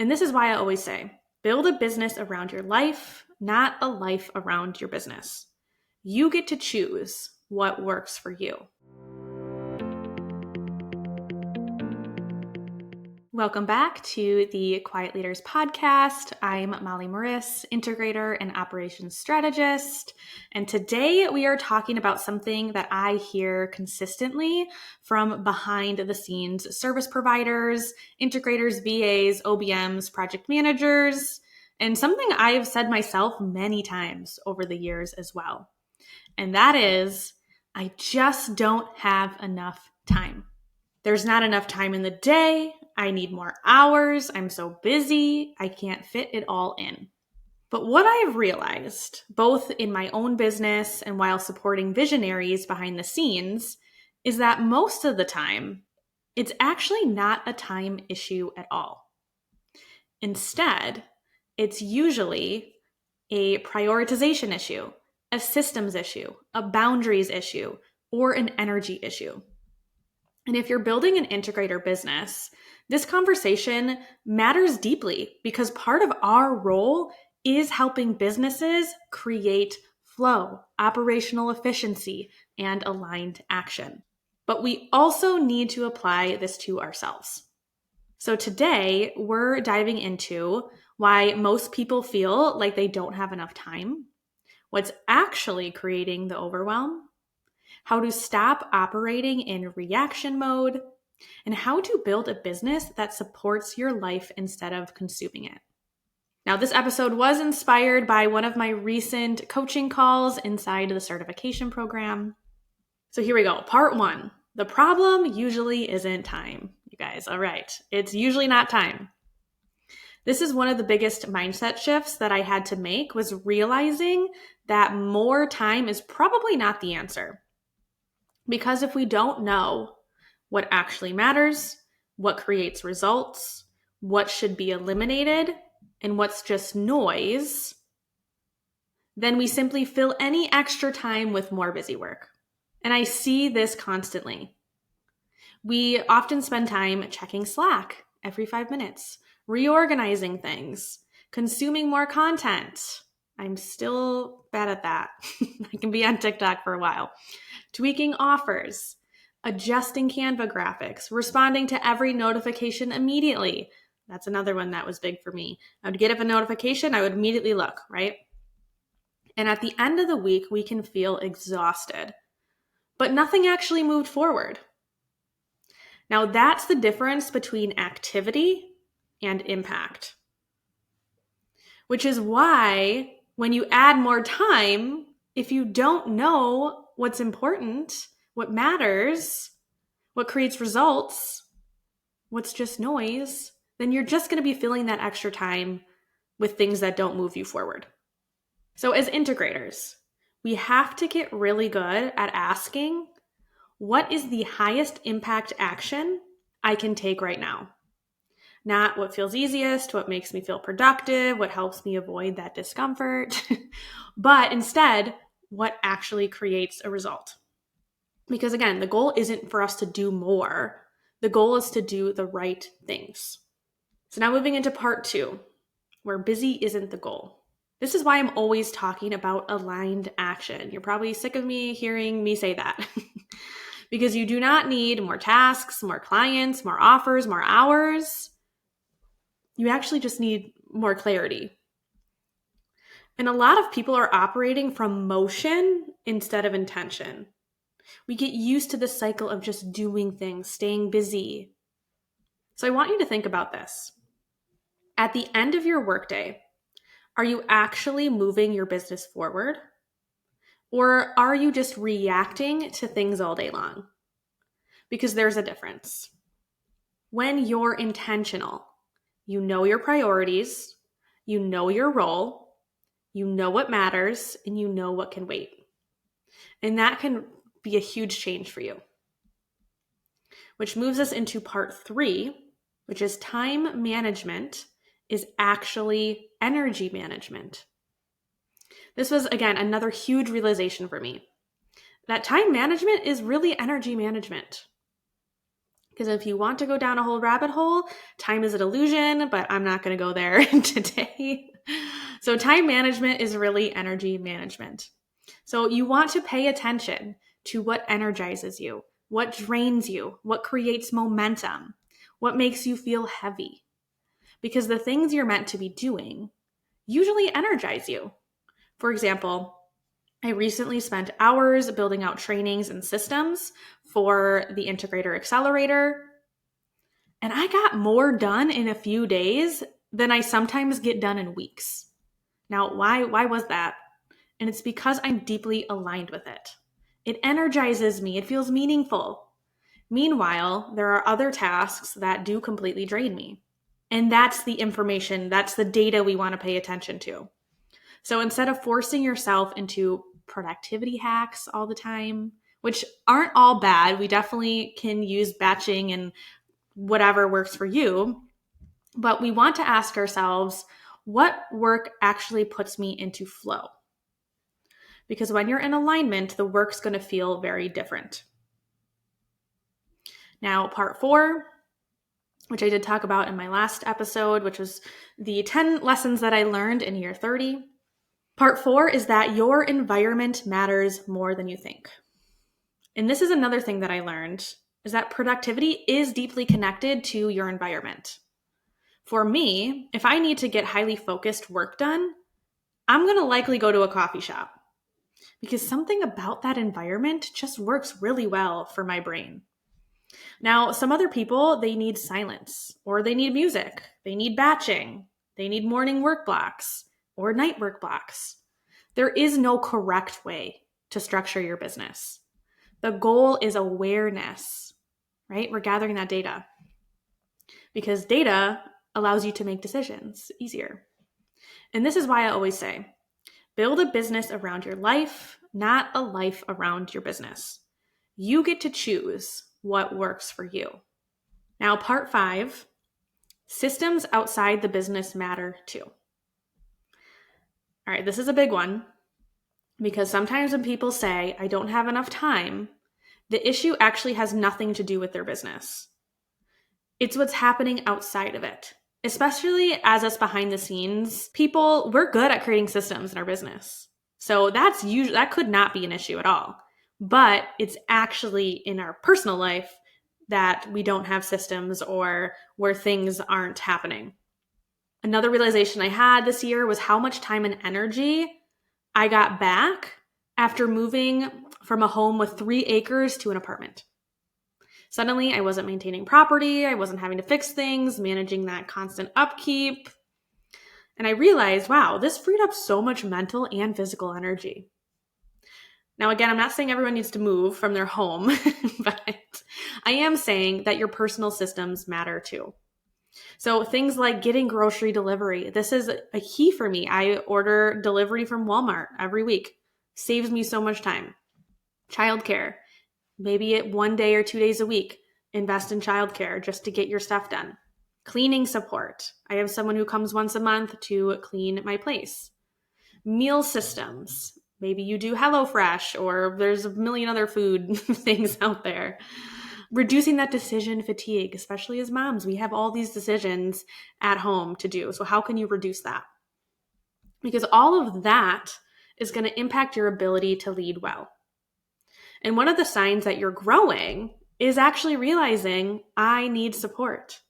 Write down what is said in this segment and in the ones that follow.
And this is why I always say, build a business around your life, not a life around your business. You get to choose what works for you. Welcome back to the Quiet Leaders Podcast. I'm Molly Morris, Integrator and Operations Strategist. And today we are talking about something that I hear consistently from behind the scenes service providers, integrators, VAs, OBMs, project managers, and something I've said myself many times over the years as well. And that is, I just don't have enough time. There's not enough time in the day. I need more hours. I'm so busy. I can't fit it all in. But what I have realized, both in my own business and while supporting visionaries behind the scenes, is that most of the time, it's actually not a time issue at all. Instead, it's usually a prioritization issue, a systems issue, a boundaries issue, or an energy issue. And if you're building an integrator business, this conversation matters deeply because part of our role is helping businesses create flow, operational efficiency, and aligned action. But we also need to apply this to ourselves. So today, we're diving into why most people feel like they don't have enough time, what's actually creating the overwhelm, how to stop operating in reaction mode, and how to build a business that supports your life instead of consuming it. Now, this episode was inspired by one of my recent coaching calls inside the certification program. So here we go. Part 1. The problem usually isn't time, you guys. All right. It's usually not time. This is one of the biggest mindset shifts that I had to make, was realizing that more time is probably not the answer. Because if we don't know what actually matters, what creates results, what should be eliminated, and what's just noise, then we simply fill any extra time with more busy work. And I see this constantly. We often spend time checking Slack every 5 minutes, reorganizing things, consuming more content. I'm still bad at that. I can be on TikTok for a while. Tweaking offers, adjusting Canva graphics, responding to every notification immediately. That's another one that was big for me. I would get up a notification, I would immediately look, right? And at the end of the week, we can feel exhausted, but nothing actually moved forward. Now, that's the difference between activity and impact, which is why when you add more time, if you don't know what's important, what matters, what creates results, what's just noise, then you're just going to be filling that extra time with things that don't move you forward. So as integrators, we have to get really good at asking, what is the highest impact action I can take right now? Not what feels easiest, what makes me feel productive, what helps me avoid that discomfort, but instead, what actually creates a result. Because again, the goal isn't for us to do more. The goal is to do the right things. So now moving into part 2, where busy isn't the goal. This is why I'm always talking about aligned action. You're probably sick of me hearing me say that. Because you do not need more tasks, more clients, more offers, more hours. You actually just need more clarity. And a lot of people are operating from motion instead of intention. We get used to the cycle of just doing things, staying busy. So I want you to think about this. At the end of your workday, are you actually moving your business forward? Or are you just reacting to things all day long? Because there's a difference. When you're intentional, you know your priorities, you know your role, you know what matters, and you know what can wait. And that can be a huge change for you. Which moves us into part 3, which is time management is actually energy management. This was, again, another huge realization for me. That time management is really energy management. Because if you want to go down a whole rabbit hole, time is an illusion, but I'm not going to go there today. So time management is really energy management. So you want to pay attention to what energizes you, what drains you, what creates momentum, what makes you feel heavy. Because the things you're meant to be doing usually energize you. For example, I recently spent hours building out trainings and systems for the Integrator Accelerator, and I got more done in a few days than I sometimes get done in weeks. Now, why was that? And it's because I'm deeply aligned with it. It energizes me. It feels meaningful. Meanwhile, there are other tasks that do completely drain me. And that's the information, that's the data we want to pay attention to. So instead of forcing yourself into productivity hacks all the time, which aren't all bad, we definitely can use batching and whatever works for you. But we want to ask ourselves, what work actually puts me into flow? Because when you're in alignment, the work's going to feel very different. Now, part 4, which I did talk about in my last episode, which was the 10 lessons that I learned in year 30. Part 4 is that your environment matters more than you think. And this is another thing that I learned, is that productivity is deeply connected to your environment. For me, if I need to get highly focused work done, I'm going to likely go to a coffee shop because something about that environment just works really well for my brain. Now, some other people, they need silence, or they need music, they need batching, they need morning work blocks or night work blocks. There is no correct way to structure your business. The goal is awareness, right? We're gathering that data because data allows you to make decisions easier. And this is why I always say, build a business around your life, not a life around your business. You get to choose what works for you. Now, part 5, systems outside the business matter too. All right, this is a big one because sometimes when people say, I don't have enough time, the issue actually has nothing to do with their business. It's what's happening outside of it. Especially as us behind the scenes people, we're good at creating systems in our business. So that could not be an issue at all. But it's actually in our personal life that we don't have systems or where things aren't happening. Another realization I had this year was how much time and energy I got back after moving from a home with 3 acres to an apartment. Suddenly, I wasn't maintaining property, I wasn't having to fix things, managing that constant upkeep. And I realized, wow, this freed up so much mental and physical energy. Now, again, I'm not saying everyone needs to move from their home, but I am saying that your personal systems matter too. So things like getting grocery delivery, this is a key for me. I order delivery from Walmart every week. Saves me so much time. Childcare. Maybe 1 day or 2 days a week, invest in childcare just to get your stuff done. Cleaning support. I have someone who comes once a month to clean my place. Meal systems. Maybe you do HelloFresh or there's a million other food things out there. Reducing that decision fatigue, especially as moms. We have all these decisions at home to do. So how can you reduce that? Because all of that is going to impact your ability to lead well. And one of the signs that you're growing is actually realizing I need support.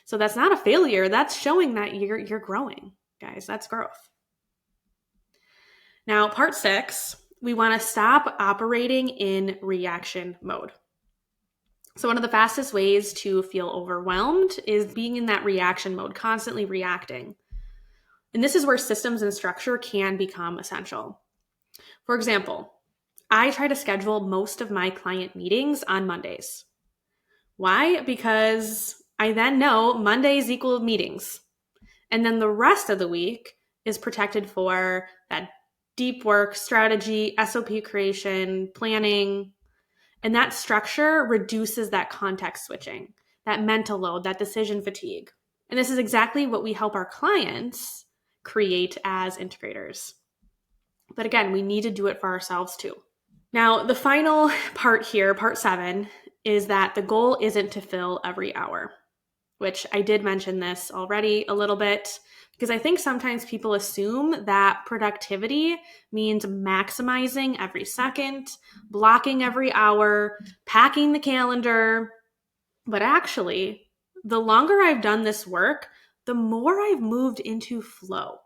So that's not a failure. That's showing that you're growing, guys. That's growth. Now, part 6, we want to stop operating in reaction mode. So one of the fastest ways to feel overwhelmed is being in that reaction mode, constantly reacting. And this is where systems and structure can become essential. For example, I try to schedule most of my client meetings on Mondays. Why? Because I then know Mondays equal meetings. And then the rest of the week is protected for that deep work, strategy, SOP creation, planning. And that structure reduces that context switching, that mental load, that decision fatigue. And this is exactly what we help our clients create as integrators. But again, we need to do it for ourselves too. Now, the final part here, part 7, is that the goal isn't to fill every hour, which I did mention this already a little bit, because I think sometimes people assume that productivity means maximizing every second, blocking every hour, packing the calendar. But actually, the longer I've done this work, the more I've moved into flow.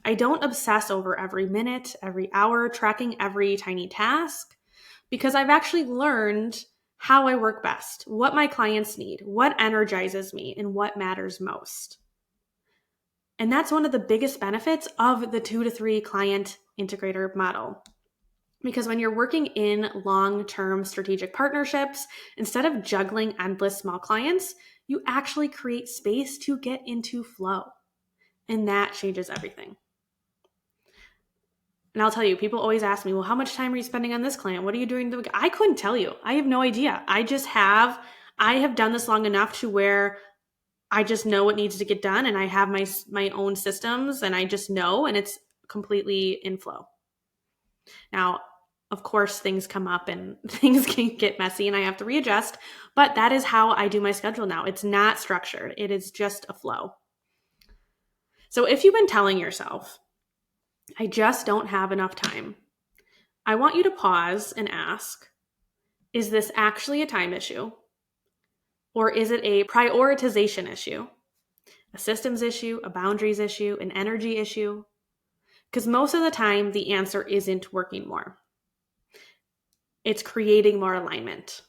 I don't obsess over every minute, every hour, tracking every tiny task, because I've actually learned how I work best, what my clients need, what energizes me, and what matters most. And that's one of the biggest benefits of the 2 to 3 client integrator model. Because when you're working in long-term strategic partnerships, instead of juggling endless small clients, you actually create space to get into flow. And that changes everything. And I'll tell you, people always ask me, well, how much time are you spending on this client? What are you doing? I couldn't tell you. I have no idea. I have done this long enough to where I just know what needs to get done, and I have my own systems, and I just know, and it's completely in flow. Now, of course, things come up and things can get messy and I have to readjust, but that is how I do my schedule now. It's not structured. It is just a flow. So if you've been telling yourself, I just don't have enough time, I want you to pause and ask, is this actually a time issue? Or is it a prioritization issue? A systems issue, a boundaries issue, an energy issue? Because most of the time, the answer isn't working more. It's creating more alignment.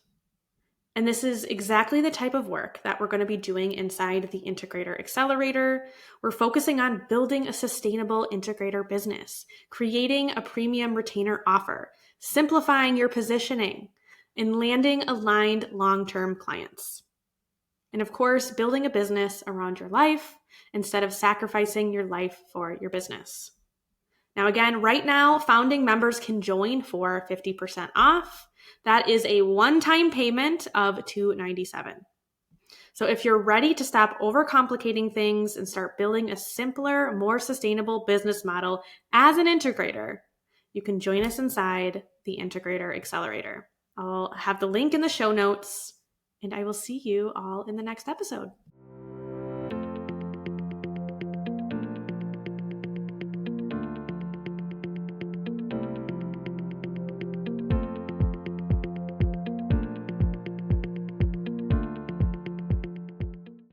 And this is exactly the type of work that we're going to be doing inside the Integrator Accelerator. We're focusing on building a sustainable integrator business, creating a premium retainer offer, simplifying your positioning, and landing aligned long-term clients. And of course, building a business around your life instead of sacrificing your life for your business. Now, again, right now, founding members can join for 50% off. That is a one-time payment of $297. So if you're ready to stop overcomplicating things and start building a simpler, more sustainable business model as an integrator, you can join us inside the Integrator Accelerator. I'll have the link in the show notes, and I will see you all in the next episode.